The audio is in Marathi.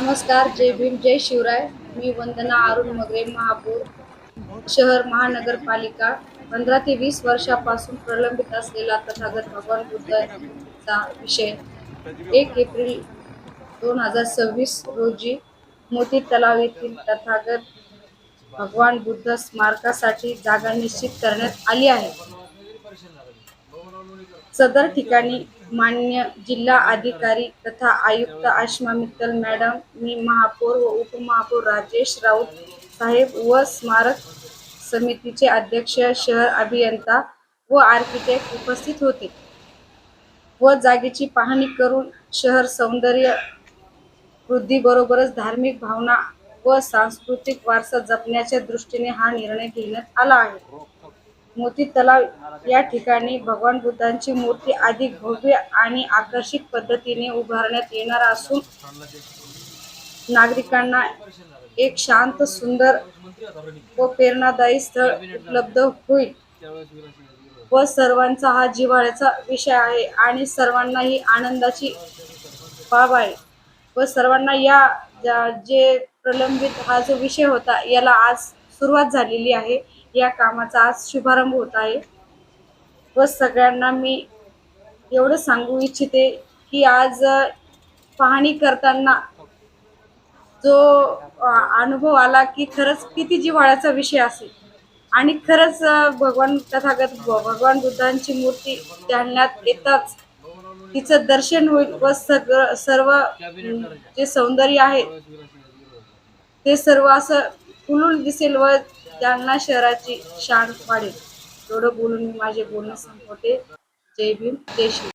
नमस्कार, जय भीम, जय शिवराय. मी वंदना अरुण मगरे, महापौर शहर महानगरपालिका. 15 ते 20 वर्षापासून प्रलंबित असलेला तथागत भगवान बुद्धांचा विषय 1 एप्रिल 2026 रोजी मोती तलाव येथील तथागत भगवान बुद्ध स्मारकासाठी जागा निश्चित करण्यात आली आहे. सदर ठिकाणी मान्य जिल्हा अधिकारी तथा आयुक्त आश्मा मित्तल मॅडम, मी महापौर व उपमहापौर राजेश राऊत साहेब व स्मारक समितीचे अध्यक्ष शहर अभियंता व आर्किटेक्ट उपस्थित होते व जागेची पाहणी करून शहर सौंदर्य वृद्धीबरोबरच धार्मिक भावना व सांस्कृतिक वारसा जपण्याच्या दृष्टीने हा निर्णय घेण्यात आला आहे. मोती तलाव या ठिकाणी भगवान बुद्धांची मूर्ती अधिक भव्य आणि आकर्षक पद्धतीने उभारण्यात येणार असून नागरिकांना एक शांत, सुंदर व प्रेरणादायी स्थळ उपलब्ध होईल व सर्वांचा हा जिव्हाळ्याचा विषय आहे आणि सर्वांना ही आनंदाची बाब आहे व सर्वांना जे प्रलंबित हा जो विषय होता याला आज सुरुवात झालेली आहे. या कामाचा आज शुभारंभ होत आहे व सगळ्यांना मी एवढं सांगू इच्छिते की आज पाहणी करताना जो अनुभव आला की खरंच किती जिव्हाळ्याचा विषय असेल आणि खरंच तथागत भगवान बुद्धांची मूर्ती जालन्यात येताच तिचं दर्शन होईल व सर्व जे सौंदर्य आहे ते सर्व असं खुलून दिसेल व जालना शहराची शान वाढेल. एवढं बोलून मी माझे बोलणं संपवते. जय भीम, जय शिव.